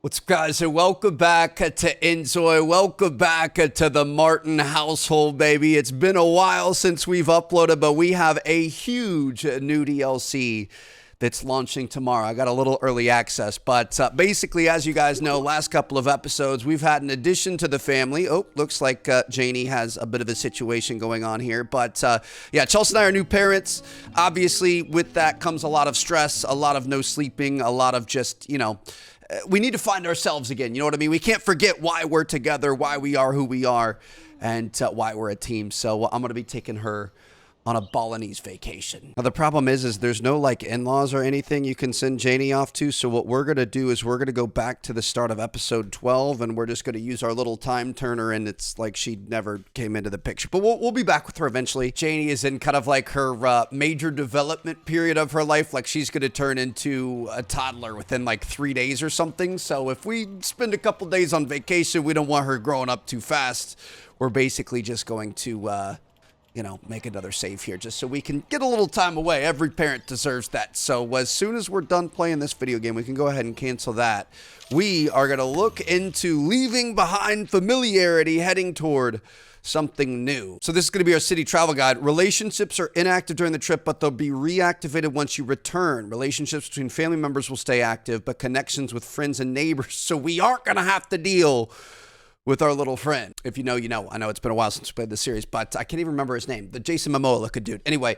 What's up, guys, and welcome back to inZOI. Welcome back to the Martin household, baby. It's been a while since we've uploaded, but we have a huge new DLC that's launching tomorrow. I got a little early access, but basically, as you guys know, last couple of episodes, we've had an addition to the family. Oh, looks like Janie has a bit of a situation going on here, but yeah, Chelsea and I are new parents. Obviously, with that comes a lot of stress, a lot of no sleeping, a lot of just, we need to find ourselves again. You know what I mean? We can't forget why we're together, why we are who we are, and why we're a team. So I'm going to be taking her on a Balinese vacation. Now, the problem is there's no like in-laws or anything you can send Janie off to. So what we're going to do is we're going to go back to the start of episode 12 and we're just going to use our little time turner, and it's like she never came into the picture. But we'll be back with her eventually. Janie is in kind of like her major development period of her life. Like she's going to turn into a toddler within like 3 days or something. So if we spend a couple days on vacation, we don't want her growing up too fast. We're basically just going to make another save here just so we can get a little time away. Every parent deserves that. So as soon as we're done playing this video game, we can go ahead and cancel that. We are going to look into leaving behind familiarity, heading toward something new. So this is going to be our city travel guide. Relationships are inactive during the trip, but they'll be reactivated once you return. Relationships between family members will stay active, but connections with friends and neighbors. So we aren't going to have to deal with our little friend. If you know, you know. I know it's been a while since we played this series, but I can't even remember his name. The Jason Momoa looking dude. Anyway,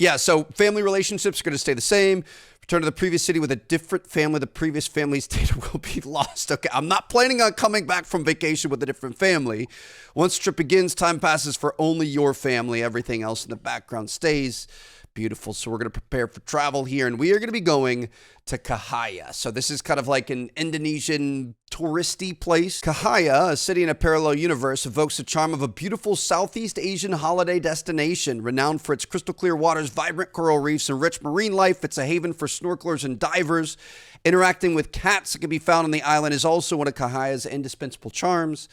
yeah, so family relationships are going to stay the same. Return to the previous city with a different family. The previous family's data will be lost. Okay, I'm not planning on coming back from vacation with a different family. Once the trip begins, time passes for only your family. Everything else in the background stays. Beautiful. So we're going to prepare for travel here, and we are going to be going to Cahaya. So this is kind of like an Indonesian touristy place. Cahaya, a city in a parallel universe, evokes the charm of a beautiful Southeast Asian holiday destination. Renowned for its crystal clear waters, vibrant coral reefs, and rich marine life, it's a haven for snorkelers and divers. Interacting with cats that can be found on the island is also one of Cahaya's indispensable charms.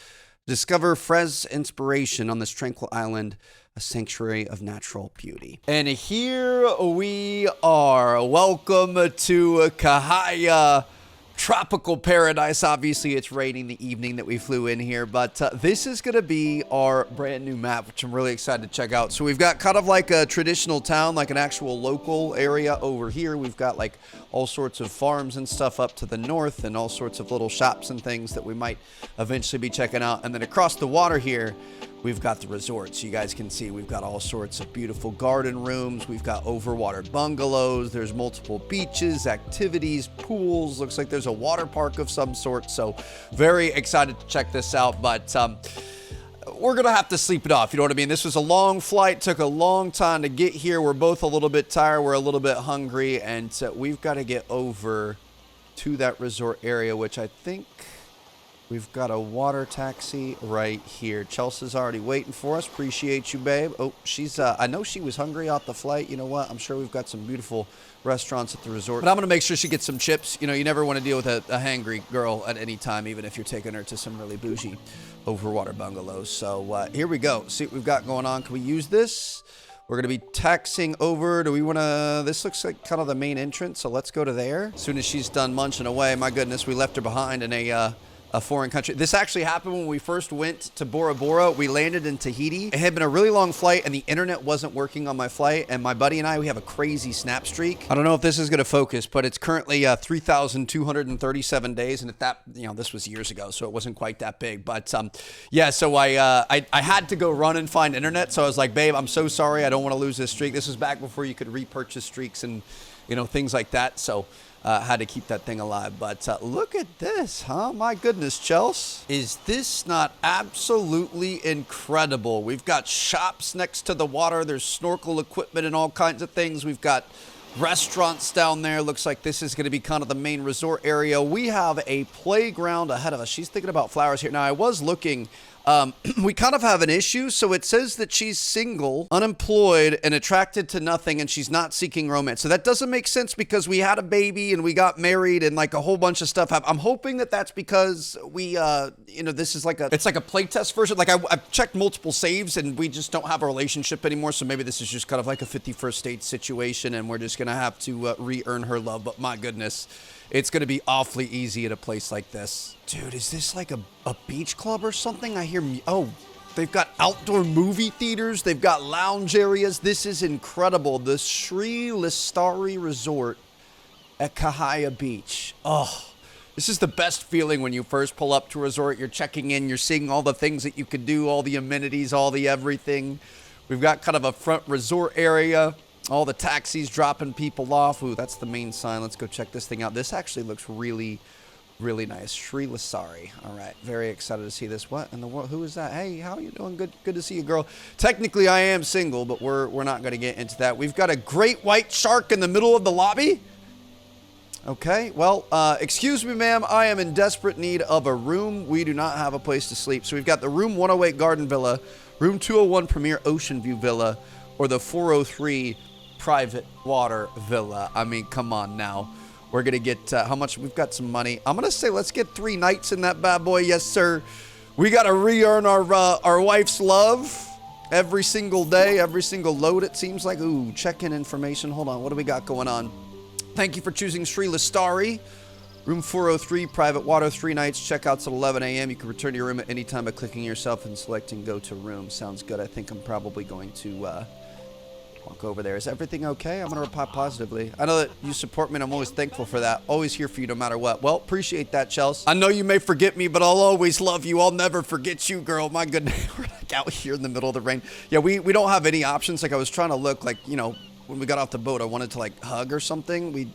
Discover fresh inspiration on this tranquil island, a sanctuary of natural beauty. And here we are. Welcome to Cahaya, tropical paradise. Obviously, it's raining the evening that we flew in here, but this is going to be our brand new map, which I'm really excited to check out. So we've got kind of like a traditional town, like an actual local area over here. We've got like all sorts of farms and stuff up to the north and all sorts of little shops and things that we might eventually be checking out. And then across the water here, we've got the resort. So you guys can see we've got all sorts of beautiful garden rooms. We've got overwatered bungalows. There's multiple beaches, activities, pools. Looks like there's a water park of some sort. So very excited to check this out. But we're going to have to sleep it off. You know what I mean? This was a long flight. Took a long time to get here. We're both a little bit tired. We're a little bit hungry. And we've got to get over to that resort area, which I think we've got a water taxi right here. Chelsea's already waiting for us. Appreciate you, babe. Oh, she's, I know she was hungry off the flight. You know what? I'm sure we've got some beautiful restaurants at the resort. But I'm going to make sure she gets some chips. You know, you never want to deal with a hangry girl at any time, even if you're taking her to some really bougie overwater bungalows. So here we go. See what we've got going on. Can we use this? We're going to be taxiing over. Do we want to... This looks like kind of the main entrance, so let's go to there. As soon as she's done munching away, my goodness, we left her behind in a foreign country. This actually happened when we first went to Bora Bora. We landed in Tahiti. It had been a really long flight and the internet wasn't working on my flight, and my buddy and I, we have a crazy snap streak. I don't know if this is going to focus, but it's currently 3,237 days, and at that, this was years ago, so it wasn't quite that big. But yeah, so I had to go run and find internet, so I was like, babe, I'm so sorry, I don't want to lose this streak. This was back before you could repurchase streaks and things like that. So had to keep that thing alive. But look at this, huh? My goodness, Chelsea. Is this not absolutely incredible? We've got shops next to the water. There's snorkel equipment and all kinds of things. We've got restaurants down there. Looks like this is going to be kind of the main resort area. We have a playground ahead of us. She's thinking about flowers here. Now, I was looking... we kind of have an issue. So it says that she's single, unemployed, and attracted to nothing, and she's not seeking romance. So that doesn't make sense because we had a baby and we got married and like a whole bunch of stuff. I'm hoping that that's because we, this is like it's like a playtest version. Like I've checked multiple saves and we just don't have a relationship anymore. So maybe this is just kind of like a 51st date situation and we're just going to have to re-earn her love. But my goodness, it's going to be awfully easy at a place like this. Dude, is this like a beach club or something? I hear oh, they've got outdoor movie theaters. They've got lounge areas. This is incredible. The Sri Lestari Resort at Cahaya Beach. Oh, this is the best feeling when you first pull up to a resort. You're checking in. You're seeing all the things that you could do, all the amenities, all the everything. We've got kind of a front resort area. All the taxis dropping people off. Ooh, that's the main sign. Let's go check this thing out. This actually looks really, really nice. Sri Lestari. All right. Very excited to see this. What in the world? Who is that? Hey, how are you doing? Good to see you, girl. Technically, I am single, but we're not going to get into that. We've got a great white shark in the middle of the lobby. Okay. Well, excuse me, ma'am. I am in desperate need of a room. We do not have a place to sleep. So we've got the room 108 Garden Villa, room 201 Premier Ocean View Villa, or the 403 Private Water Villa. I mean, come on now. We're going to get, how much? We've got some money. I'm going to say let's get 3 nights in that bad boy. Yes, sir. We got to re-earn our wife's love every single day, every single load, it seems like. Ooh, check-in information. Hold on. What do we got going on? Thank you for choosing Sri Lestari. Room 403, private water, 3 nights. Checkouts at 11 a.m. You can return to your room at any time by clicking yourself and selecting go to room. Sounds good. I think I'm probably going to walk over there. Is everything okay? I'm going to reply positively. I know that you support me, and I'm always thankful for that. Always here for you no matter what. Well, appreciate that, Chelsea. I know you may forget me, but I'll always love you. I'll never forget you, girl. My goodness. We're like out here in the middle of the rain. Yeah, we don't have any options. Like I was trying to look like, you know, when we got off the boat, I wanted to like hug or something.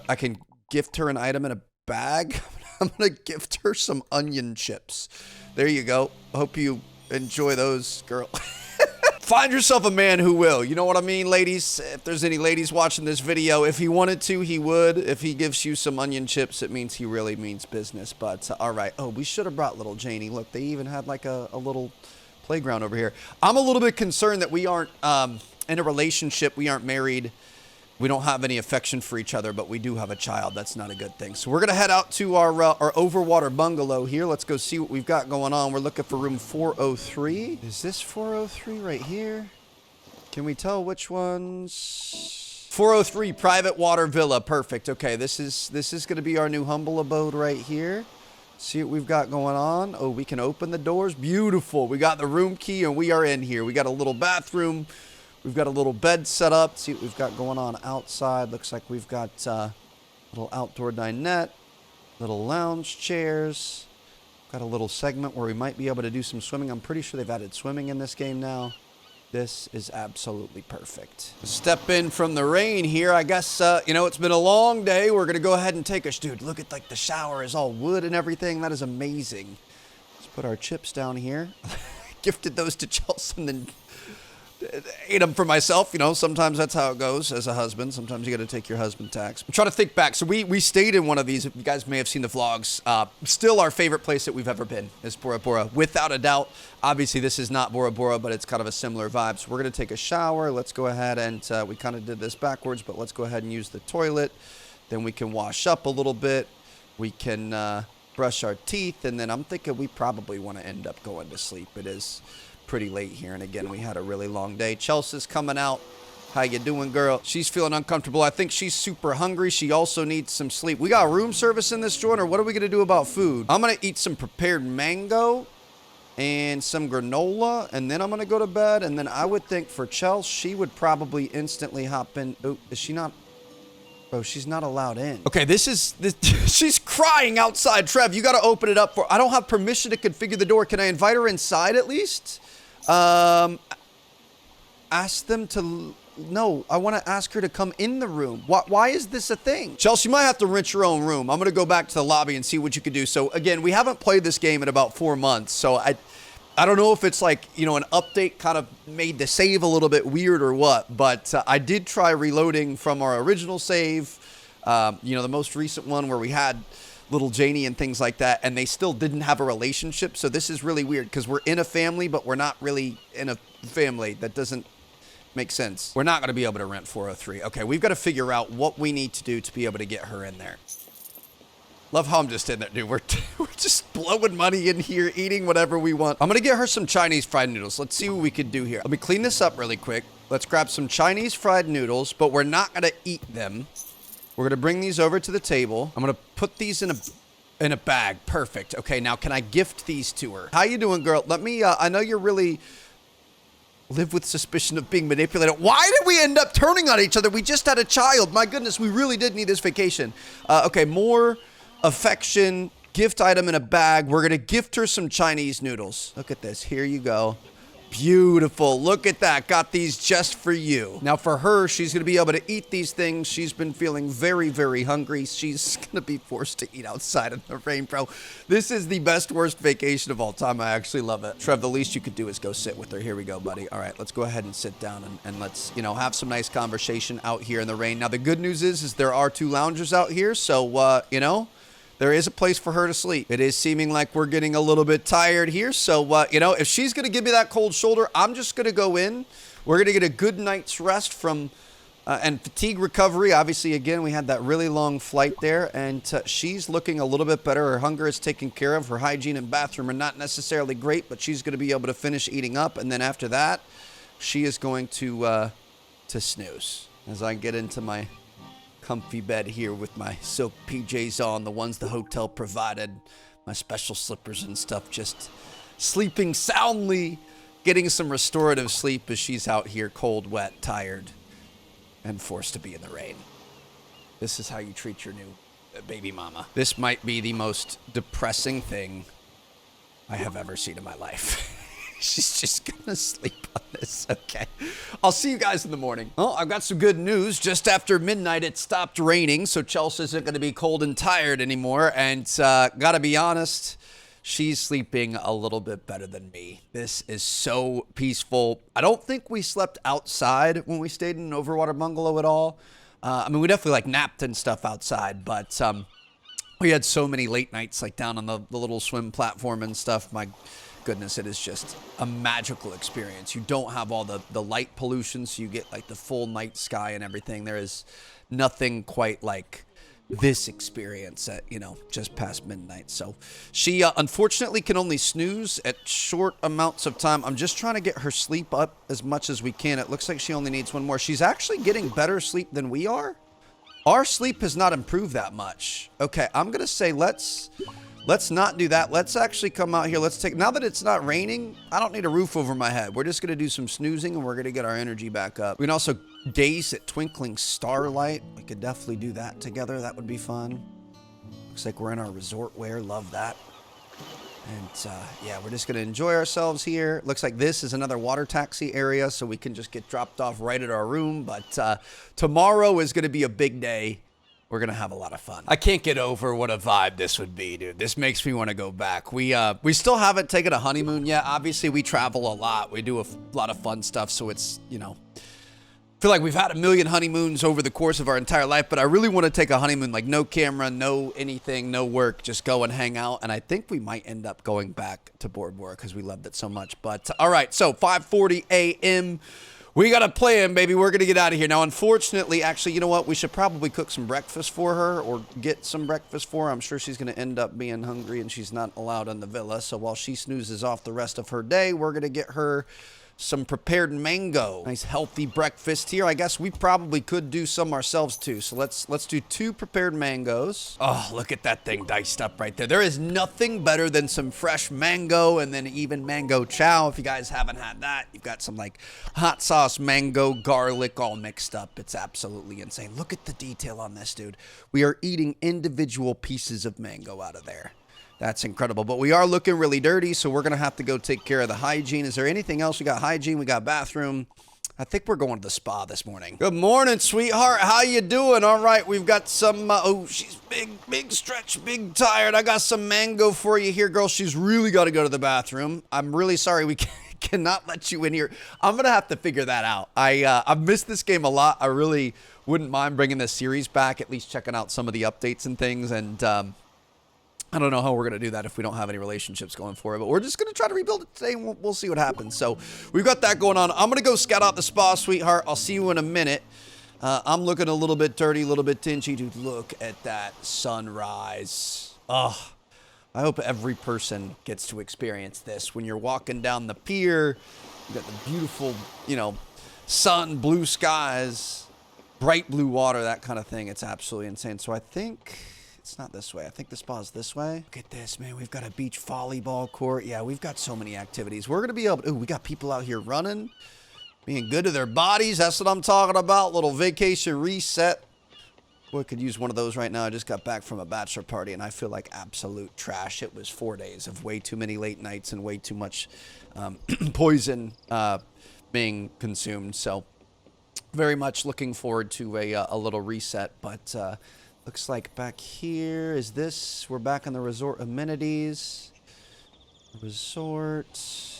I can gift her an item in a bag. I'm going to gift her some onion chips. There you go. Hope you enjoy those, girl. Find yourself a man who will. You know what I mean, ladies? If there's any ladies watching this video, if he wanted to, he would. If he gives you some onion chips, it means he really means business. But, all right. Oh, we should have brought little Janie. Look, they even had like a little playground over here. I'm a little bit concerned that we aren't in a relationship. We aren't married. We don't have any affection for each other, but we do have a child. That's not a good thing. So we're going to head out to our overwater bungalow here. Let's go see what we've got going on. We're looking for room 403. Is this 403 right here? Can we tell which ones? 403 Private Water Villa. Perfect. Okay, this is going to be our new humble abode right here. See what we've got going on. Oh, we can open the doors. Beautiful. We got the room key, and we are in here. We got a little bathroom. We've got a little bed set up. See what we've got going on outside. Looks like we've got a little outdoor dinette, little lounge chairs. Got a little segment where we might be able to do some swimming. I'm pretty sure they've added swimming in this game now. This is absolutely perfect. Step in from the rain here. I guess, you know, it's been a long day. We're going to go ahead and take a... Dude, look at, like, the shower is all wood and everything. That is amazing. Let's put our chips down here. Gifted those to Chelsea and then... ate them for myself. You know, sometimes that's how it goes as a husband. Sometimes you got to take your husband tax. I'm trying to think back. So we stayed in one of these. You guys may have seen the vlogs. Still our favorite place that we've ever been is Bora Bora. Without a doubt. Obviously, this is not Bora Bora, but it's kind of a similar vibe. So we're going to take a shower. Let's go ahead and we kind of did this backwards, but let's go ahead and use the toilet. Then we can wash up a little bit. We can brush our teeth. And then I'm thinking we probably want to end up going to sleep. It is pretty late here, and again, we had a really long day. Chelsea's coming out. How you doing, girl? She's feeling uncomfortable. I think she's super hungry. She also needs some sleep. We got room service in this joint, or what are we gonna do about food? I'm gonna eat some prepared mango and some granola, and then I'm gonna go to bed. And then I would think for Chelsea, she would probably instantly hop in. Oh, is she not? Oh, she's not allowed in. Okay, she's crying outside. Trev, you got to open it up for... I don't have permission to configure the door. Can I invite her inside at least? Ask them to... No, I want to ask her to come in the room. Why is this a thing? Chelsea, you might have to rent your own room. I'm going to go back to the lobby and see what you can do. So, again, we haven't played this game in about 4 months. So, I don't know if it's like, you know, an update kind of made the save a little bit weird or what. But I did try reloading from our original save. You know, the most recent one where we had little Janie and things like that, and they still didn't have a relationship. So this is really weird because we're in a family, but we're not really in a family. That doesn't make sense. We're not going to be able to rent 403. Okay, we've got to figure out what we need to do to be able to get her in there. Love how I'm just in there, dude. We're just blowing money in here, eating whatever we want. I'm going to get her some Chinese fried noodles. Let's see what we can do here. Let me clean this up really quick. Let's grab some Chinese fried noodles, but we're not going to eat them. We're going to bring these over to the table. I'm going to put these in a bag. Perfect. Okay, now can I gift these to her? How you doing, girl? Let me, I know you're really live with suspicion of being manipulated. Why did we end up turning on each other? We just had a child. My goodness, we really did need this vacation. Okay, more affection, gift item in a bag. We're going to gift her some Chinese noodles. Look at this. Here you go. Beautiful. Look at that. Got these just for you. Now for her, she's going to be able to eat these things. She's been feeling very, very hungry. She's going to be forced to eat outside in the rain, bro. This is the best, worst vacation of all time. I actually love it. Trev, the least you could do is go sit with her. Here we go, buddy. All right, let's go ahead and sit down and let's, you know, have some nice conversation out here in the rain. Now, the good news is there are 2 loungers out here. So, you know, there is a place for her to sleep. It is seeming like we're getting a little bit tired here. So, you know, if she's going to give me that cold shoulder, I'm just going to go in. We're going to get a good night's rest from and fatigue recovery. Obviously, again, we had that really long flight there, and she's looking a little bit better. Her hunger is taken care of. Her hygiene and bathroom are not necessarily great, but she's going to be able to finish eating up. And then after that, she is going to snooze as I get into my comfy bed here with my silk PJs on, the ones the hotel provided, my special slippers and stuff, just sleeping soundly, getting some restorative sleep as she's out here cold, wet, tired, and forced to be in the rain. This is how you treat your new baby mama. This might be the most depressing thing I have ever seen in my life. She's just gonna sleep on this. Okay. I'll see you guys in the morning. Well, I've got some good news. Just after midnight, it stopped raining, so Chelsea isn't gonna be cold and tired anymore. And gotta be honest, she's sleeping a little bit better than me. This is so peaceful. I don't think we slept outside when we stayed in an overwater bungalow at all. I mean, we definitely like napped and stuff outside, but we had so many late nights like down on the little swim platform and stuff. My goodness, it is just a magical experience. You don't have all the light pollution, so you get like the full night sky and everything. There is nothing quite like this experience at, you know, just past midnight. So she unfortunately can only snooze at short amounts of time. I'm just trying to get her sleep up as much as we can. It looks like she only needs 1 more. She's actually getting better sleep than we are. Our sleep has not improved that much. Okay, I'm gonna say let's not do that. Let's actually come out here. Let's take, now that it's not raining, I don't need a roof over my head. We're just going to do some snoozing and we're going to get our energy back up. We can also gaze at twinkling starlight. We could definitely do that together. That would be fun. Looks like we're in our resort wear. Love that. And yeah, we're just going to enjoy ourselves here. Looks like this is another water taxi area, so we can just get dropped off right at our room. But tomorrow is going to be a big day. We're going to have a lot of fun. I can't get over what a vibe this would be, dude. This makes me want to go back. We still haven't taken a honeymoon yet. Obviously, we travel a lot. We do a lot of fun stuff, so it's, you know, I feel like we've had a million honeymoons over the course of our entire life, but I really want to take a honeymoon, like no camera, no anything, no work, just go and hang out. And I think we might end up going back to Boardwalk because we loved it so much. But all right, so 5:40 a.m. We got a plan, baby. We're going to get out of here. Now, unfortunately, actually, you know what? We should probably cook some breakfast for her or get some breakfast for her. I'm sure she's going to end up being hungry and she's not allowed in the villa. So while she snoozes off the rest of her day, we're going to get her some prepared mango. Nice healthy breakfast here. I guess we probably could do some ourselves too. So let's do 2 prepared mangoes. Oh, look at that thing diced up right there. There is nothing better than some fresh mango and then even mango chow. If you guys haven't had that, you've got some like hot sauce, mango, garlic all mixed up. It's absolutely insane. Look at the detail on this, dude. We are eating individual pieces of mango out of there. That's incredible. But we are looking really dirty, so we're going to have to go take care of the hygiene. Is there anything else? We got hygiene. We got bathroom. I think we're going to the spa this morning. Good morning, sweetheart. How you doing? All right, we've got some, oh, she's big stretch, big tired. I got some mango for you here, girl. She's really got to go to the bathroom. I'm really sorry we cannot let you in here. I'm going to have to figure that out. I've missed this game a lot. I really wouldn't mind bringing this series back, at least checking out some of the updates and things, and I don't know how we're going to do that if we don't have any relationships going for it, but we're just going to try to rebuild it today, and we'll see what happens. So we've got that going on. I'm going to go scout out the spa, sweetheart. I'll see you in a minute. I'm looking a little bit dirty, a little bit dingy. Dude, look at that sunrise. Oh, I hope every person gets to experience this. When you're walking down the pier, you got the beautiful, you know, sun, blue skies. bright blue water, that kind of thing. It's absolutely insane. So I think it's not this way. I think the spa's this way. Look at this, man. We've got a beach volleyball court. Yeah, we've got so many activities. We're going to be able to, we got people out here running, being good to their bodies. That's what I'm talking about. Little vacation reset. Boy, could use one of those right now. I just got back from a bachelor party, and I feel like absolute trash. It was 4 days of way too many late nights and way too much poison being consumed. So very much looking forward to a little reset. But looks like back here is this. We're back in the resort amenities. Resort.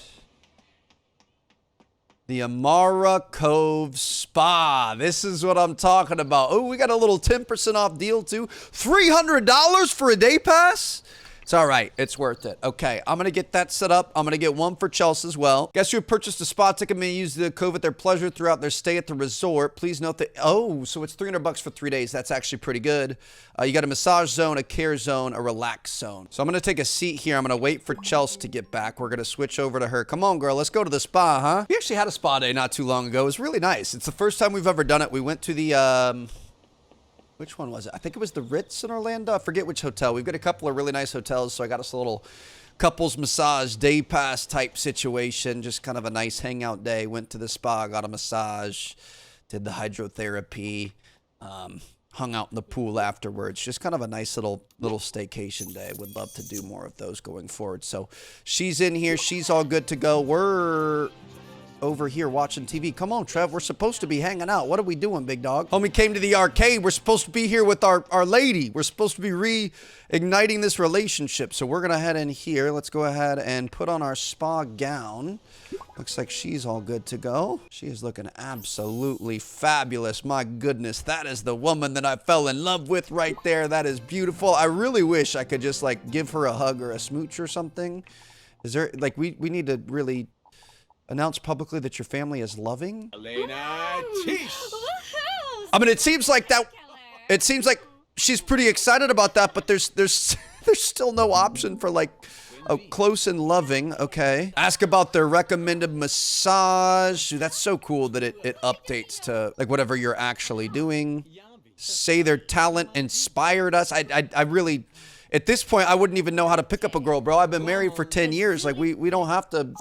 The Amara Cove Spa. This is what I'm talking about. Oh, we got a little 10% off deal too. $300 for a day pass? It's all right. It's worth it. Okay, I'm going to get that set up. I'm going to get one for Chelsea as well. Guests who have purchased a spa ticket may use the code at their pleasure throughout their stay at the resort. Please note that, oh, so it's $300 for 3 days. That's actually pretty good. You got a massage zone, a care zone, a relax zone. So I'm going to take a seat here. I'm going to wait for Chelsea to get back. We're going to switch over to her. Come on, girl. Let's go to the spa, huh? We actually had a spa day not too long ago. It was really nice. It's the first time we've ever done it. We went to the, which one was it? I think it was the Ritz in Orlando. I forget which hotel. We've got a couple of really nice hotels, so I got us a little couples massage day pass type situation. Just kind of a nice hangout day. Went to the spa, got a massage, did the hydrotherapy, hung out in the pool afterwards. Just kind of a nice little staycation day. Would love to do more of those going forward. So she's in here. She's all good to go. We're over here watching TV. Come on, Trev. We're supposed to be hanging out. What are we doing, big dog? Homie came to the arcade. We're supposed to be here with our lady. We're supposed to be reigniting this relationship. So we're going to head in here. Let's go ahead and put on our spa gown. Looks like she's all good to go. She is looking absolutely fabulous. My goodness, that is the woman that I fell in love with right there. That is beautiful. I really wish I could just like give her a hug or a smooch or something. Is there like we need to really announce publicly that your family is loving? Elena, Tish. I mean, it seems like she's pretty excited about that, but there's still no option for like a close and loving. Okay. Ask about their recommended massage. Dude, that's so cool that it updates to like whatever you're actually doing. Say their talent inspired us. I really, at this point, I wouldn't even know how to pick up a girl, bro. I've been married for 10 years. Like we don't have to.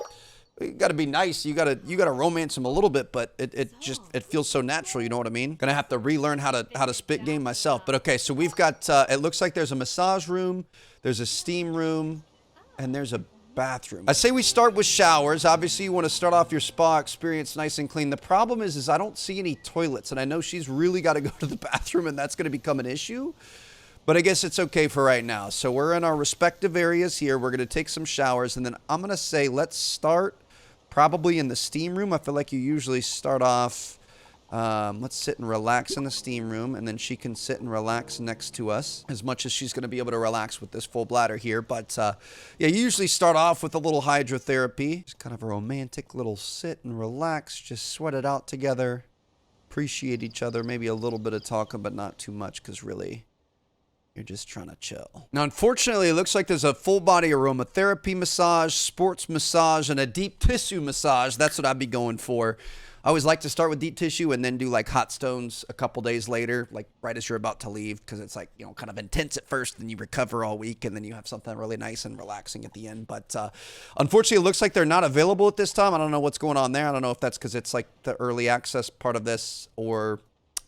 You gotta be nice. You gotta romance him a little bit, but it feels so natural. You know what I mean? Gonna have to relearn how to spit game myself. But okay, so we've got. It looks like there's a massage room, there's a steam room, and there's a bathroom. I say we start with showers. Obviously, you want to start off your spa experience nice and clean. The problem is I don't see any toilets, and I know she's really got to go to the bathroom, and that's gonna become an issue. But I guess it's okay for right now. So we're in our respective areas here. We're gonna take some showers, and then I'm gonna say let's start. Probably in the steam room. I feel like you usually start off, let's sit and relax in the steam room, and then she can sit and relax next to us as much as she's going to be able to relax with this full bladder here. But yeah, you usually start off with a little hydrotherapy. It's kind of a romantic little sit and relax, just sweat it out together, appreciate each other, maybe a little bit of talking, but not too much because really, you're just trying to chill. Now, unfortunately, it looks like there's a full body aromatherapy massage, sports massage, and a deep tissue massage. That's what I'd be going for. I always like to start with deep tissue and then do like hot stones a couple days later, like right as you're about to leave, because it's like, you know, kind of intense at first, then you recover all week, and then you have something really nice and relaxing at the end. But unfortunately, it looks like they're not available at this time. I don't know what's going on there. I don't know if that's because it's like the early access part of this, or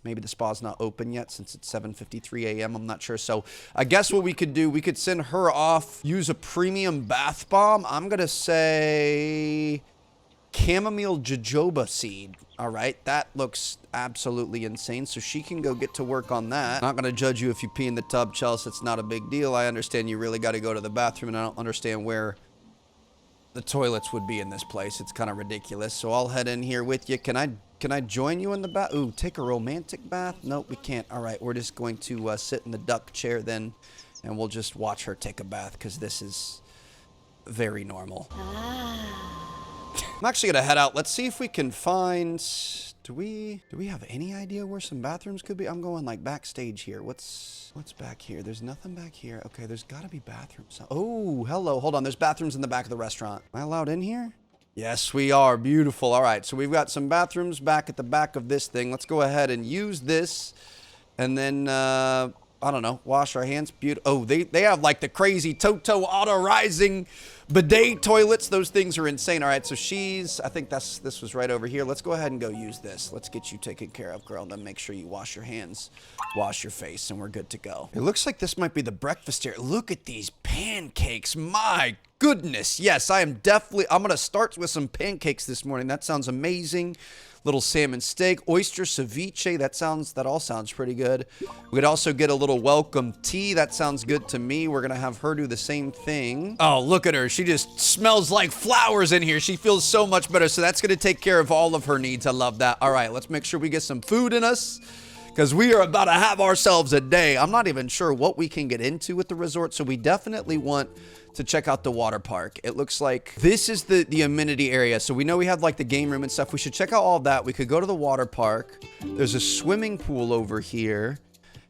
maybe the spa's not open yet since it's 7:53 a.m. I'm not sure. So I guess what we could do, we could send her off, use a premium bath bomb. I'm going to say chamomile jojoba seed. All right. That looks absolutely insane. So she can go get to work on that. Not going to judge you if you pee in the tub, Chelsea. It's not a big deal. I understand you really got to go to the bathroom, and I don't understand where the toilets would be in this place. It's kind of ridiculous. So I'll head in here with you. Can I join you in the bath? Ooh, take a romantic bath? Nope, we can't. All right, we're just going to sit in the duck chair then, and we'll just watch her take a bath because this is very normal. I'm actually going to head out. Let's see if we can find... Do we have any idea where some bathrooms could be? I'm going like backstage here. What's back here? There's nothing back here. Okay, there's got to be bathrooms. Oh, hello. Hold on. There's bathrooms in the back of the restaurant. Am I allowed in here? Yes, we are. Beautiful. All right, so we've got some bathrooms back at the back of this thing. Let's go ahead and use this, and then, I don't know, wash our hands. Oh, they have like the crazy Toto auto-rising bidet toilets. Those things are insane. All right, so I think this was right over here. Let's go ahead and go use this. Let's get you taken care of, girl. Then make sure you wash your hands, wash your face, and we're good to go. It looks like this might be the breakfast here. Look at these pancakes. My goodness. Yes, I'm going to start with some pancakes this morning. That sounds amazing. Little salmon steak, oyster ceviche. That all sounds pretty good. We could also get a little welcome tea. That sounds good to me. We're gonna have her do the same thing. Oh, look at her. She just smells like flowers in here. She feels so much better. So that's gonna take care of all of her needs. I love that. All right, let's make sure we get some food in us, because we are about to have ourselves a day. I'm not even sure what we can get into with the resort, so we definitely want to check out the water park. It looks like this is the amenity area. So we know we have like the game room and stuff. We should check out all of that. We could go to the water park. There's a swimming pool over here.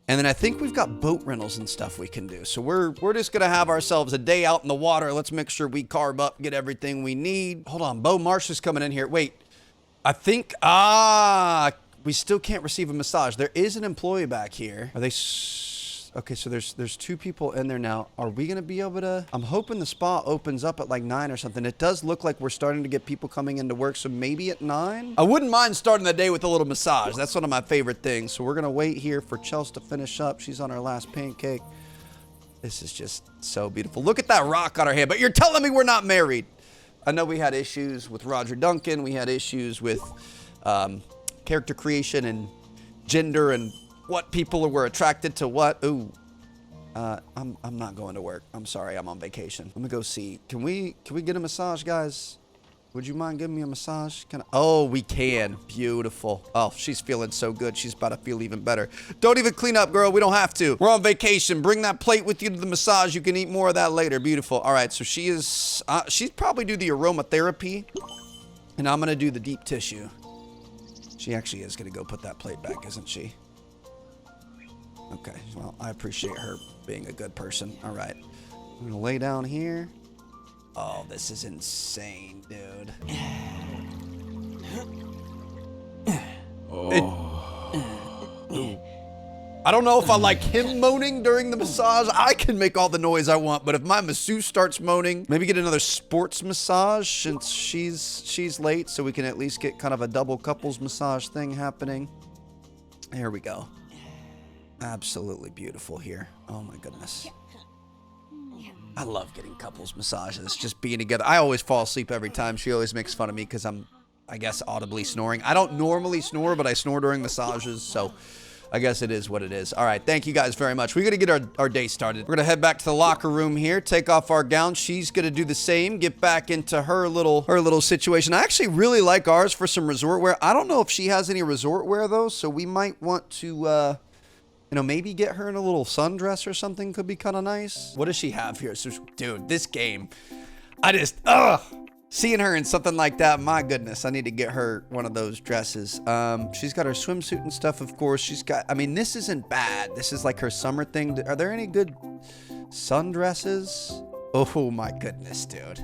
And then I think we've got boat rentals and stuff we can do. So we're just gonna have ourselves a day out in the water. Let's make sure we carb up, get everything we need. Hold on, Bo Marsh is coming in here. Wait, I think, we still can't receive a massage. There is an employee back here. Are they... Okay, so there's 2 people in there now. Are we gonna be able to... I'm hoping the spa opens up at like 9 or something. It does look like we're starting to get people coming into work, so maybe at 9? I wouldn't mind starting the day with a little massage. That's one of my favorite things. So we're gonna wait here for Chelsea to finish up. She's on her last pancake. This is just so beautiful. Look at that rock on her head. But you're telling me we're not married. I know we had issues with Roger Duncan. We had issues with character creation and gender and what people were attracted to what. Ooh, I'm not going to work. I'm sorry, I'm on vacation. Let me go see. Can we get a massage, guys? Would you mind giving me a massage? Oh, we can. Beautiful. Oh, she's feeling so good. She's about to feel even better. Don't even clean up, girl. We don't have to. We're on vacation. Bring that plate with you to the massage. You can eat more of that later. Beautiful. All right, so she's probably do the aromatherapy, and I'm gonna do the deep tissue. She actually is gonna go put that plate back, isn't she? Okay, well, I appreciate her being a good person. All right, I'm gonna lay down here. Oh, this is insane, dude. I don't know if I like him moaning during the massage. I can make all the noise I want, but if my masseuse starts moaning, maybe get another sports massage since she's late, so we can at least get kind of a double couples massage thing happening. There we go. Absolutely beautiful here. Oh my goodness. I love getting couples massages, just being together. I always fall asleep every time. She always makes fun of me because I'm, I guess, audibly snoring. I don't normally snore, but I snore during massages, so I guess it is what it is. All right, thank you guys very much. We're going to get our day started. We're going to head back to the locker room here, take off our gown. She's going to do the same, get back into her little situation. I actually really like ours for some resort wear. I don't know if she has any resort wear, though, so we might want to... you know, maybe get her in a little sundress or something could be kind of nice. What does she have here? So, dude, this game, I just, seeing her in something like that, my goodness, I need to get her one of those dresses. She's got her swimsuit and stuff, of course. She's got, I mean, this isn't bad. This is like her summer thing. Are there any good sundresses? Oh, my goodness, dude.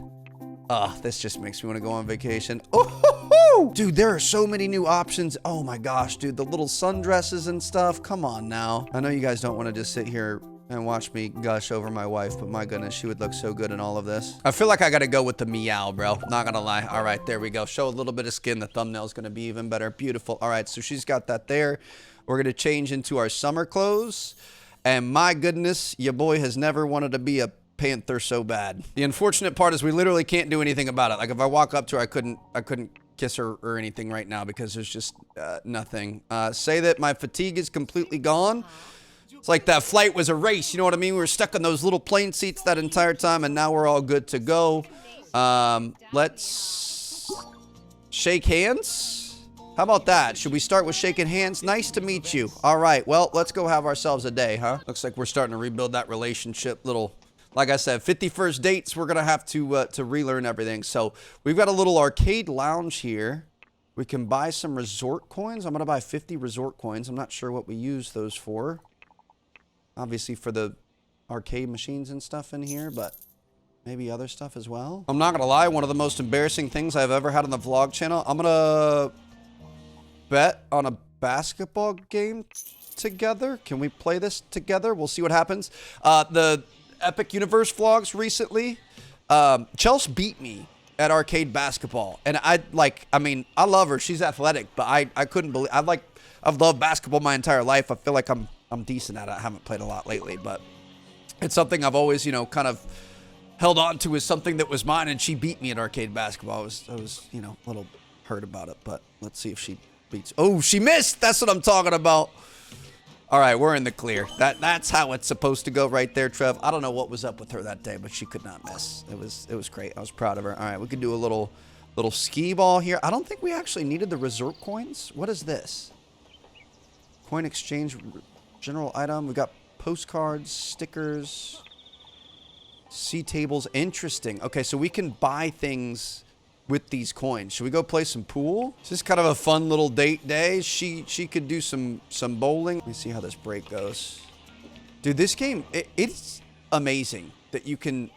This just makes me want to go on vacation. Oh, dude, there are so many new options. Oh my gosh, dude, the little sundresses and stuff. Come on now. I know you guys don't want to just sit here and watch me gush over my wife, but my goodness, she would look so good in all of this. I feel like I got to go with the meow, bro. Not gonna lie. All right, there we go. Show a little bit of skin. The thumbnail's gonna be even better. Beautiful. All right, so she's got that there. We're gonna change into our summer clothes. And my goodness, your boy has never wanted to be a panther so bad. The unfortunate part is we literally can't do anything about it. Like if I walk up to her, I couldn't kiss her or anything right now because there's just nothing. Say that my fatigue is completely gone. It's like that flight was a race, you know what I mean? We were stuck in those little plane seats that entire time, and now we're all good to go. Let's shake hands. How about that? Should we start with shaking hands? Nice to meet you. All right, well, let's go have ourselves a day, huh? Looks like we're starting to rebuild that relationship. Like I said, 51st dates, we're going to have to relearn everything. So we've got a little arcade lounge here. We can buy some resort coins. I'm going to buy 50 resort coins. I'm not sure what we use those for. Obviously for the arcade machines and stuff in here, but maybe other stuff as well. I'm not gonna lie, one of the most embarrassing things I've ever had on the vlog channel. I'm gonna bet on a basketball game together. Can we play this together? We'll see what happens. The Epic Universe vlogs recently, Chelsea beat me at arcade basketball, and I mean, I love her. She's athletic, but I couldn't believe. I've loved basketball my entire life. I feel like I'm decent at it. I haven't played a lot lately, but it's something I've always, you know, kind of held on to as something that was mine, and she beat me at arcade basketball. I was, you know, a little hurt about it, but let's see if she beats. Oh, she missed. That's what I'm talking about. All right, we're in the clear. That's how it's supposed to go right there, Trev. I don't know what was up with her that day, but she could not miss. It was great. I was proud of her. All right, we could do a little skee ball here. I don't think we actually needed the resort coins. What is this? Coin exchange, general item. We got postcards, stickers, sea tables. Interesting. Okay, so we can buy things with these coins. Should we go play some pool? It's just kind of a fun little date day. She could do some bowling. Let me see how this break goes. Dude, this game, it's amazing that you can,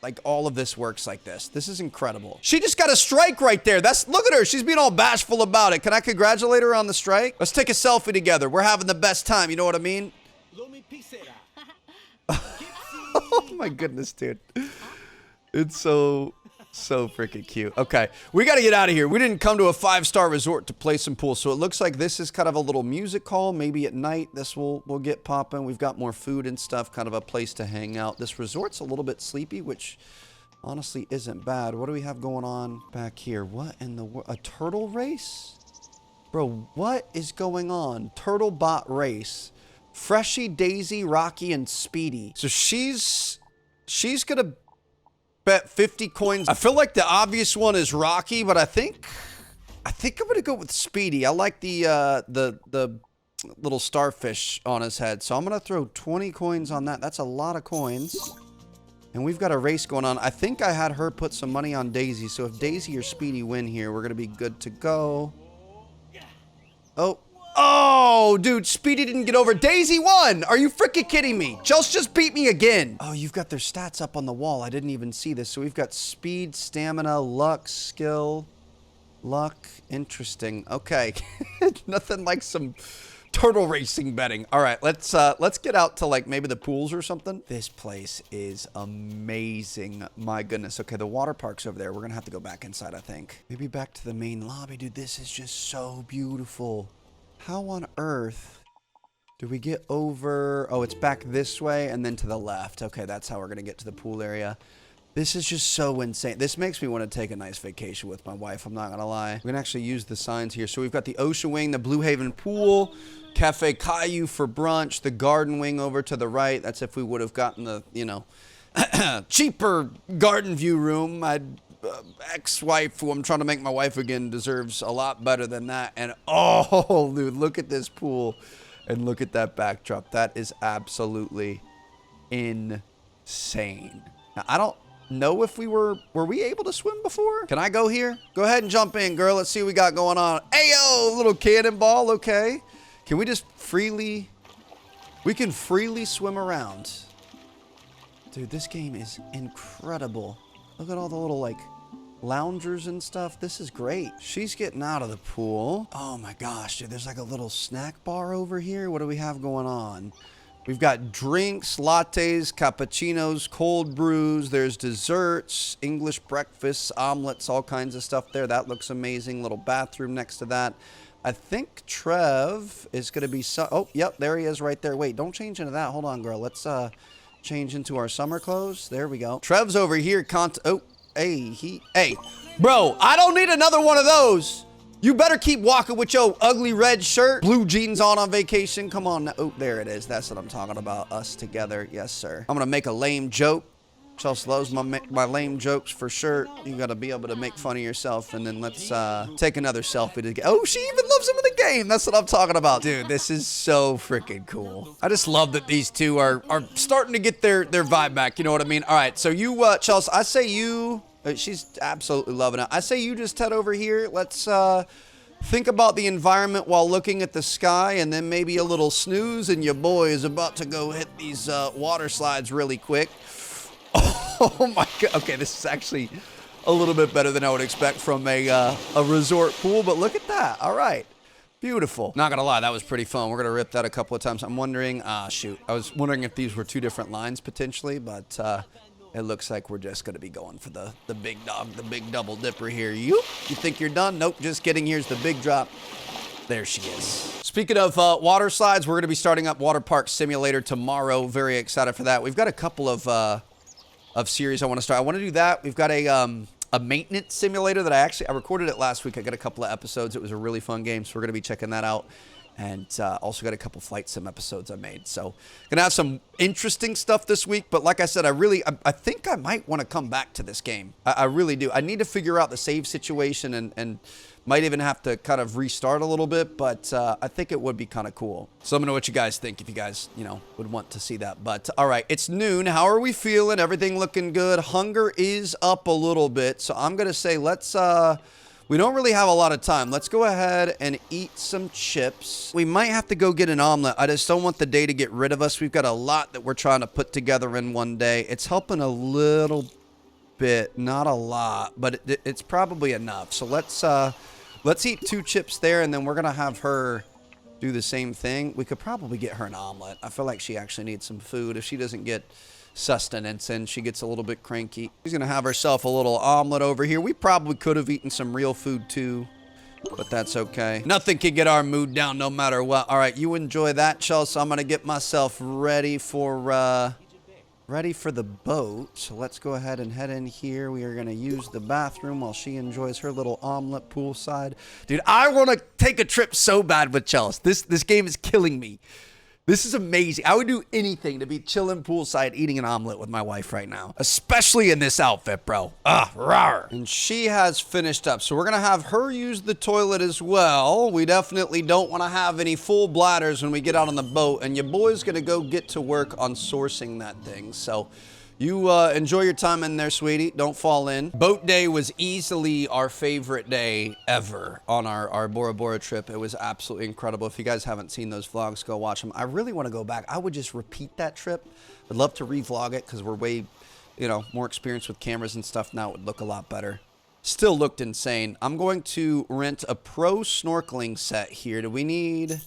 like, all of this works like this. This is incredible. She just got a strike right there. Look at her. She's being all bashful about it. Can I congratulate her on the strike? Let's take a selfie together. We're having the best time. You know what I mean? Oh my goodness, dude. It's so freaking cute. Okay, we got to get out of here. We didn't come to a 5-star resort to play some pool, so it looks like this is kind of a little music hall. Maybe at night this will get popping. We've got more food and stuff, kind of a place to hang out. This resort's a little bit sleepy, which honestly isn't bad. What do we have going on back here? What in the world? A turtle race? Bro, what is going on? Turtle bot race. Freshie, Daisy, Rocky, and Speedy. So she's gonna bet 50 coins. I feel like the obvious one is Rocky, but I think I'm gonna go with Speedy. I like the little starfish on his head, so I'm gonna throw 20 coins on that. That's a lot of coins. And we've got a race going on. I think I had her put some money on Daisy, so if Daisy or Speedy win here, we're gonna be good to go. Oh, dude, Speedy didn't get over. Daisy won. Are you freaking kidding me? Chelsea just beat me again. Oh, you've got their stats up on the wall. I didn't even see this. So we've got speed, stamina, luck, skill, luck. Interesting. Okay. Nothing like some turtle racing betting. All right, let's get out to, like, maybe the pools or something. This place is amazing. My goodness. Okay, the water park's over there. We're gonna have to go back inside, I think. Maybe back to the main lobby. Dude, this is just so beautiful. How on earth do we get over? Oh, it's back this way and then to the left. Okay, that's how we're gonna get to the pool area. This is just so insane. This makes me want to take a nice vacation with my wife, I'm not gonna lie. We're gonna actually use the signs here. So we've got the Ocean Wing, the Blue Haven Pool, Cafe Cahaya for brunch, the Garden Wing over to the right. That's if we would have gotten the, you know, cheaper garden view room. I'd ex-wife, who I'm trying to make my wife again, deserves a lot better than that. And oh, dude, look at this pool and look at that backdrop. That is absolutely insane. Now, I don't know if were we able to swim before? Can I go here? Go ahead and jump in, girl. Let's see what we got going on. Ayo, little cannonball. Okay. Can we just freely swim around? Dude, this game is incredible. Look at all the little, like, loungers and stuff. This is great. She's getting out of the pool. Oh my gosh, dude, there's like a little snack bar over here. What do we have going on? We've got drinks, lattes, cappuccinos, cold brews. There's desserts, English breakfasts, omelets, all kinds of stuff there. That looks amazing. Little bathroom next to that. I think Trev is going to be... Oh, yep, there he is right there. Wait, don't change into that. Hold on, girl. Let's change into our summer clothes. There we go. Trev's over here. Hey, bro, I don't need another one of those. You better keep walking with your ugly red shirt, blue jeans on vacation. Come on. Oh, there it is. That's what I'm talking about. Us together. Yes, sir. I'm going to make a lame joke. Chelsea loves my lame jokes for sure. You got to be able to make fun of yourself. And then let's take another selfie to get. Oh, she even loves him in the game. That's what I'm talking about. Dude, this is so freaking cool. I just love that these two are starting to get their vibe back. You know what I mean? All right. So you, Chelsea, I say you. She's absolutely loving it. I say you just head over here. Let's think about the environment while looking at the sky, and then maybe a little snooze, and your boy is about to go hit these water slides really quick. Oh my God. Okay, this is actually a little bit better than I would expect from a resort pool, but look at that. All right. Beautiful. Not gonna lie, that was pretty fun. We're gonna rip that a couple of times. I'm wondering, shoot. I was wondering if these were two different lines potentially, but it looks like we're just gonna be going for the big dog, the big double dipper here. You think you're done? Nope, just kidding. Here's the big drop. There she is. Speaking of water slides, we're gonna be starting up Water Park Simulator tomorrow. Very excited for that. We've got a couple of series I want to start. I want to do that. We've got a maintenance simulator that I recorded it last week. I got a couple of episodes. It was a really fun game, so we're going to be checking that out. And also got a couple flight sim episodes I made. So going to have some interesting stuff this week. But like I said, I think I might want to come back to this game. I really do. I need to figure out the save situation and might even have to kind of restart a little bit, but I think it would be kind of cool. So let me know what you guys think if you guys, would want to see that. But all right, it's noon. How are we feeling? Everything looking good? Hunger is up a little bit. So I'm going to say we don't really have a lot of time. Let's go ahead and eat some chips. We might have to go get an omelet. I just don't want the day to get rid of us. We've got a lot that we're trying to put together in one day. It's helping a little bit, not a lot, but it's probably enough. So let's eat 2 chips there, and then we're gonna have her do the same thing. We could probably get her an omelet. I feel like she actually needs some food. If she doesn't get sustenance and she gets a little bit cranky, she's gonna have herself a little omelet over here. We probably could have eaten some real food too, but that's okay. Nothing can get our mood down no matter what. All right, you enjoy that, Chelsea. I'm gonna get myself ready for the boat. So let's go ahead and head in here. We are going to use the bathroom while she enjoys her little omelet poolside. Dude, I want to take a trip so bad with Chelsea. This game is killing me. This is amazing. I would do anything to be chilling poolside eating an omelet with my wife right now. Especially in this outfit, bro. Rawr. And she has finished up. So we're going to have her use the toilet as well. We definitely don't want to have any full bladders when we get out on the boat. And your boy's going to go get to work on sourcing that thing. So you enjoy your time in there, sweetie. Don't fall in. Boat day was easily our favorite day ever on our Bora Bora trip. It was absolutely incredible. If you guys haven't seen those vlogs, go watch them. I really want to go back. I would just repeat that trip. I'd love to revlog it because we're way, more experienced with cameras and stuff now. It would look a lot better. Still looked insane. I'm going to rent a pro snorkeling set here. Do we need...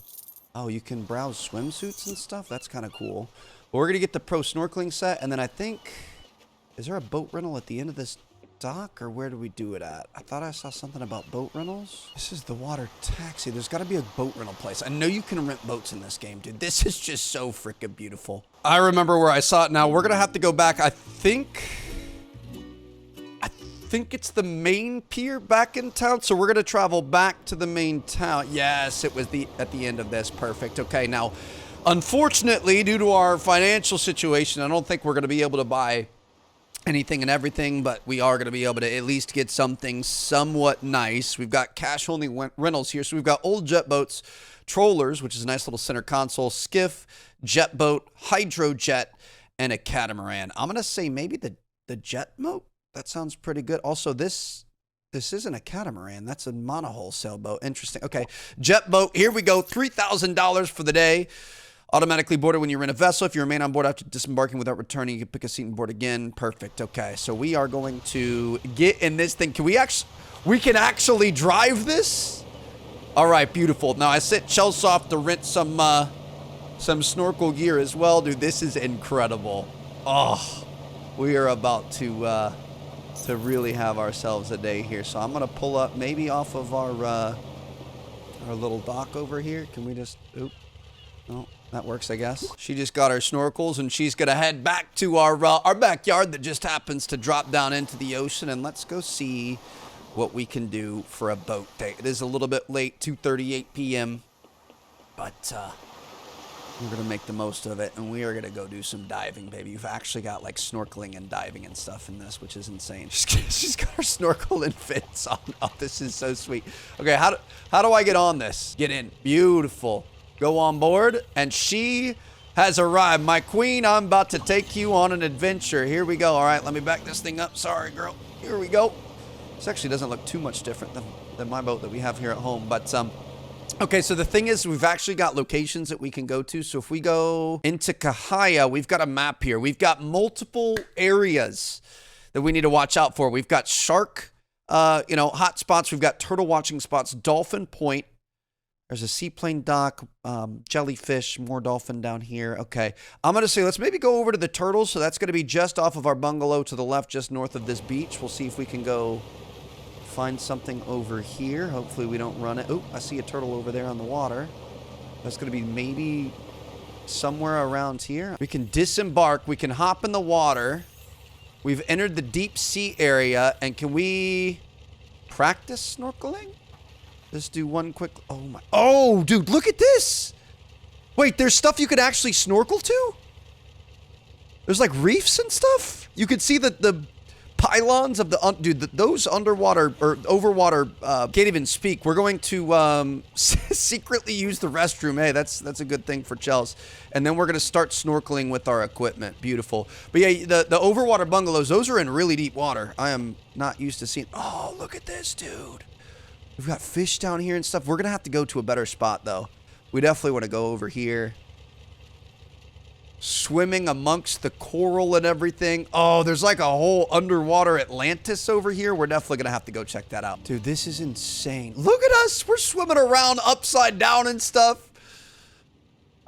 Oh, you can browse swimsuits and stuff? That's kind of cool. But we're going to get the pro snorkeling set, and then I think... Is there a boat rental at the end of this dock, or where do we do it at? I thought I saw something about boat rentals. This is the water taxi. There's got to be a boat rental place. I know you can rent boats in this game, dude. This is just so freaking beautiful. I remember where I saw it now. We're going to have to go back. I think it's the main pier back in town, so we're going to travel back to the main town. Yes, it was at the end of this. Perfect. Okay, now... Unfortunately, due to our financial situation, I don't think we're going to be able to buy anything and everything, but we are going to be able to at least get something somewhat nice. We've got cash-only rentals here. So we've got old jet boats, trollers, which is a nice little center console, skiff, jet boat, hydro jet, and a catamaran. I'm going to say maybe the jet boat. That sounds pretty good. Also, this isn't a catamaran. That's a monohull sailboat. Interesting. Okay, jet boat. Here we go. $3,000 for the day. Automatically boarded when you rent a vessel. If you remain on board after disembarking without returning, you can pick a seat and board again. Perfect. Okay, so we are going to get in this thing. We can actually drive this? All right, beautiful. Now I sent Chelsea off to rent some snorkel gear as well. Dude, this is incredible. Oh, we are about to really have ourselves a day here. So I'm going to pull up maybe off of our little dock over here. Can we just... Oop. No. That works, I guess. She just got her snorkels, and she's going to head back to our backyard that just happens to drop down into the ocean, and let's go see what we can do for a boat day. It is a little bit late, 2:38 p.m., but we're going to make the most of it, and we are going to go do some diving, baby. You've actually got, like, snorkeling and diving and stuff in this, which is insane. She's got her snorkel and fins on. Oh, this is so sweet. Okay, how do I get on this? Get in. Beautiful. Go on board, and she has arrived. My queen, I'm about to take you on an adventure. Here we go. All right, let me back this thing up. Sorry, girl. Here we go. This actually doesn't look too much different than my boat that we have here at home, but Okay, so the thing is, we've actually got locations that we can go to. So if we go into Cahaya, we've got a map here. We've got multiple areas that we need to watch out for. We've got shark, hot spots. We've got turtle watching spots, Dolphin Point. There's a seaplane dock, jellyfish, more dolphin down here. Okay, I'm going to say let's maybe go over to the turtles. So that's going to be just off of our bungalow to the left, just north of this beach. We'll see if we can go find something over here. Hopefully we don't run it. Oh, I see a turtle over there on the water. That's going to be maybe somewhere around here. We can disembark. We can hop in the water. We've entered the deep sea area. And can we practice snorkeling? Let's do one quick. Oh, my. Oh, dude, look at this. Wait, there's stuff you could actually snorkel to? There's like reefs and stuff. You could see the pylons of the those underwater or overwater can't even speak. We're going to secretly use the restroom. Hey, that's a good thing for Chels. And then we're going to start snorkeling with our equipment. Beautiful. But yeah, the overwater bungalows, those are in really deep water. I am not used to seeing. Oh, look at this, dude. We've got fish down here and stuff. We're going to have to go to a better spot though. We definitely want to go over here. Swimming amongst the coral and everything. Oh, there's like a whole underwater Atlantis over here. We're definitely going to have to go check that out. Dude, this is insane. Look at us. We're swimming around upside down and stuff.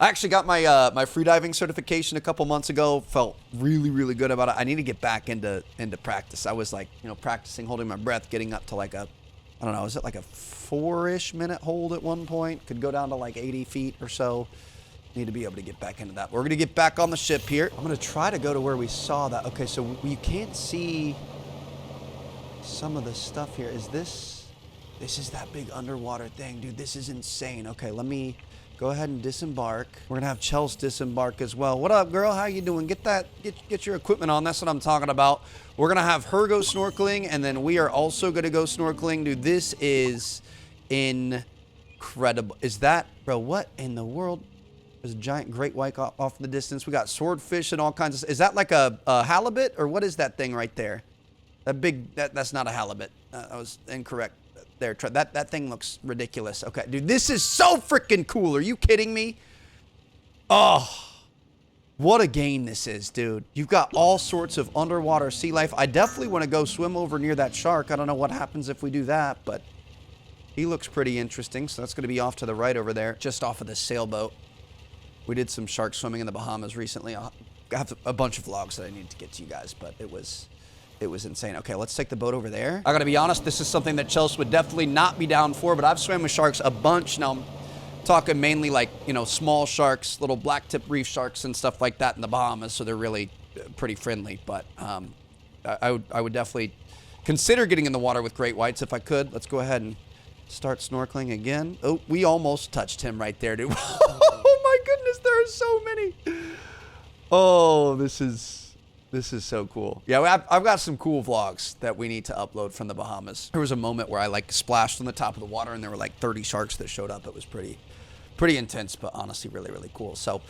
I actually got my my freediving certification a couple months ago. Felt really, really good about it. I need to get back into practice. I was like, practicing holding my breath, getting up to like a, I don't know, is it like a 4-ish minute hold at one point? Could go down to like 80 feet or so. Need to be able to get back into that. We're going to get back on the ship here. I'm going to try to go to where we saw that. Okay, so you can't see some of the stuff here. Is this is that big underwater thing. Dude, this is insane. Okay, let me go ahead and disembark. We're going to have Chels disembark as well. What up, girl? How you doing? Get your equipment on. That's what I'm talking about. We're going to have her go snorkeling, and then we are also going to go snorkeling. Dude, this is incredible. Is that, bro, what in the world? There's a giant great white off in the distance. We got swordfish and all kinds of. Is that like a halibut or what is that thing right there? That big. That's not a halibut. I was incorrect there. That thing looks ridiculous. Okay, dude, this is so freaking cool. Are you kidding me? Oh, what a game this is, dude. You've got all sorts of underwater sea life. I definitely want to go swim over near that shark. I don't know what happens if we do that, but he looks pretty interesting. So that's going to be off to the right over there, just off of this sailboat. We did some shark swimming in the Bahamas recently. I have a bunch of vlogs that I need to get to you guys, but it was insane. Okay, let's take the boat over there. I gotta be honest, this is something that Chelsea would definitely not be down for, but I've swam with sharks a bunch. Now, I'm talking mainly like, small sharks, little black tip reef sharks and stuff like that in the Bahamas, so they're really pretty friendly. But I would definitely consider getting in the water with great whites if I could. Let's go ahead and start snorkeling again. Oh, we almost touched him right there, dude. Oh my goodness, there are so many. Oh, this is so cool. Yeah, I've got some cool vlogs that we need to upload from the Bahamas. There was a moment where I like splashed on the top of the water and there were like 30 sharks that showed up. It was pretty intense, but honestly really, really cool. So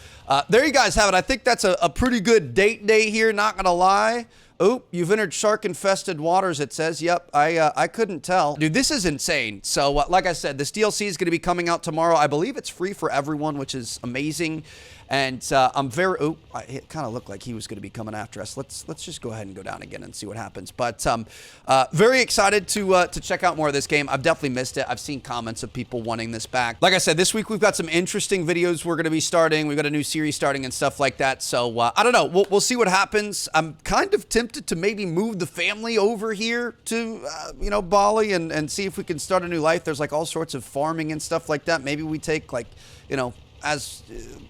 there you guys have it. I think that's a pretty good date day here, not gonna lie. Oh, you've entered shark-infested waters, it says. Yep, I couldn't tell. Dude, this is insane. So, like I said, this DLC is going to be coming out tomorrow. I believe it's free for everyone, which is amazing. And I'm very... Oh, it kind of looked like he was going to be coming after us. Let's just go ahead and go down again and see what happens. But very excited to check out more of this game. I've definitely missed it. I've seen comments of people wanting this back. Like I said, this week we've got some interesting videos we're going to be starting. We've got a new series starting and stuff like that. So, I don't know. We'll see what happens. I'm kind of tempted to maybe move the family over here to, Bali and see if we can start a new life. There's like all sorts of farming and stuff like that. Maybe we take like, as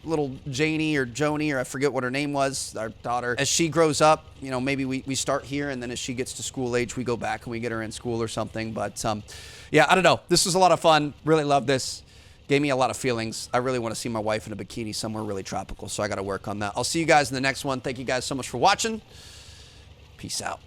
little Janie or Joni, or I forget what her name was, our daughter, as she grows up, maybe we start here, and then as she gets to school age, we go back and we get her in school or something. But yeah, I don't know. This was a lot of fun. Really love this. Gave me a lot of feelings. I really want to see my wife in a bikini somewhere really tropical, so I got to work on that. I'll see you guys in the next one. Thank you guys so much for watching. Peace out.